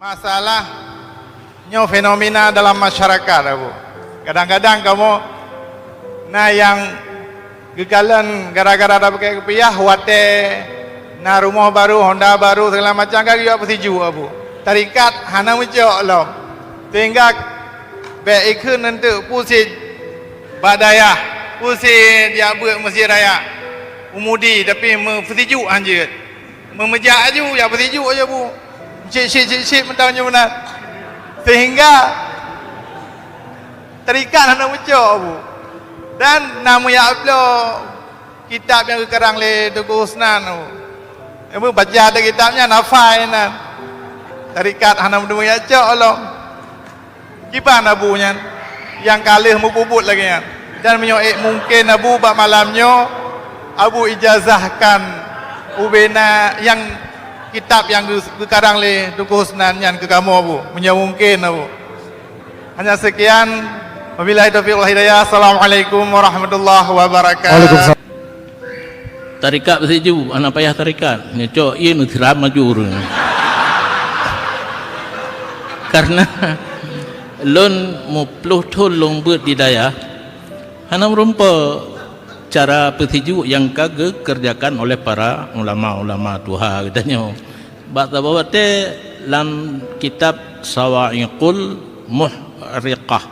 Masalahnya fenomena dalam masyarakat Abu. Kadang-kadang kamu yang gegalan gara-gara ada pakai kepiah wate rumah baru, Honda baru segala macam kan dia persiju Abu. Tarikat hana muncul lom. Sehingga baik ikun nanti pusing badaya, pusing dia buat masjid raya. Umudi tapi persiju anjir. Memejak aju ya persiju aja Bu. Cik mentahnya benar. Sehingga terikat hendak muncul Bu. Dan nama ya Allah kitab yang dikarang oleh Tuku Husnan Bu. Ibu baca ada kitabnya nafai nan. Terikat hendak muncul Allah. Gimana Bu nya? Yang kalih mububut lagi kan. Dan menyoek mungkin Abu bak malamnya Abu ijazahkan ubena yang kitab yang dikarang oleh Tuku Husnan yang ke kamu Abu. Mungkin Abu. Hanya sekian. Wabillahi taufiq wal hidayah. Assalamualaikum warahmatullahi wabarakatuh. Waalaikumsalam. Tarikat bersiju, anak payah tarikat. Nyocok ia nu tiram majur. Karena lon mupluh thul long beut di daya. Hana merumpa cara bersiju yang kagak kerjakan oleh para ulama-ulama tuha katanya. Bak tabawate dalam kitab Sawa'iqul Muhriqah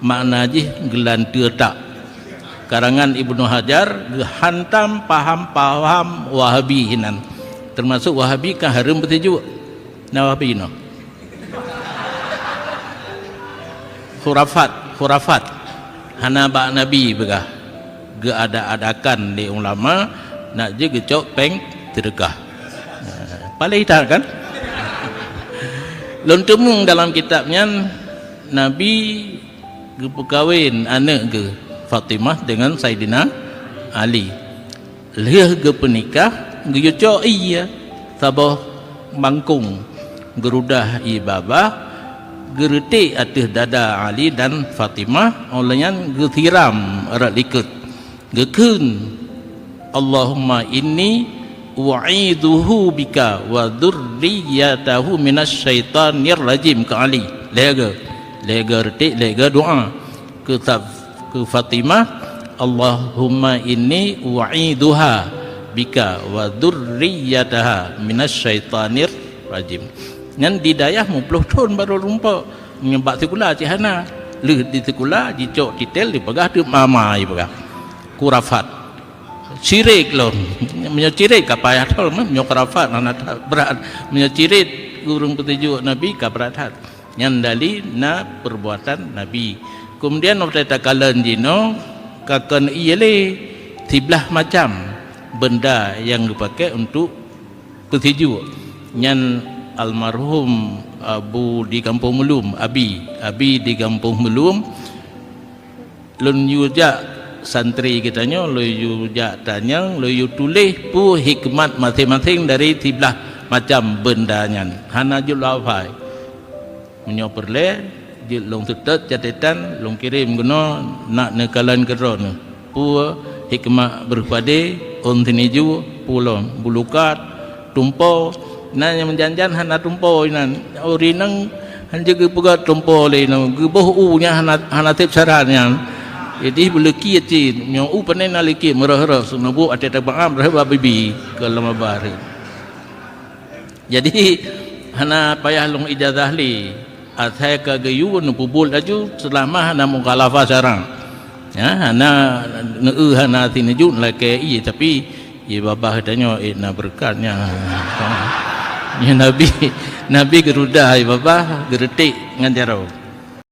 makna jih gelantir tak karangan Ibnu Hajar hantam paham Wahabi hinan termasuk Wahabi kan harum bersiju na Wahabi no khurafat hana bak nabi begah geada-adakan di ulama nak je gecok peng tergah paling tak kan lontemung dalam kitabnya Nabi berkahwin anak ke Fatimah dengan Saidina Ali leh ke penikah gecok iya sabah bangkung gerudah ibabah geretik atas dada Ali dan Fatimah olehnya getiram erat likut gekun Allahumma inni wa'iduhu bika wa dzurriyyatahu minasyaitonir rajim ke Ali lega retik lega doa ke Fatimah Allahumma inni wa'iduha bika wa dzurriyyataha minasyaitonir rajim ngan didayah 10 tahun baru rumpa nyebak sekula cihana le di sekula dicok titel dipegah tu mama ipegah kurafat syirik lon menyirik ka payah tol menyo kurafat ana berat menyirik gurung petunjuk nabi ka berat yang dali na perbuatan nabi kemudian waktu takalan jino kakan iyele tiblah macam benda yang dipakai untuk petunjuk yang almarhum Abu di Kampung Melum Abi di Kampung Melum lun yuja santri kitanya lu yuja tanya lu yu tulis pu hikmat masing-masing dari tiblah macam bendanya hana jul afai menyo perle jil long tutet catatan long kirim guna nak nekalan keron pu hikmat berpade on tiniju pulon bulukat tumpo nan yang menjanjan hana tumpo nan orinang hanja ge puga tumpo le no ge boh u nya hana tip sarannya jadi beleki ti nyo u panen aliki merah-merah sunabu ate tabam rah bibi ke lama bari jadi hana payah long ijazah li athai ka gayu nu pubul aju selama hana mukhalafah sarang ya hana neu hana tinju la ke i tapi ye babah tanya na berkatnya ya nabi gerudah babah geretik ngan jarau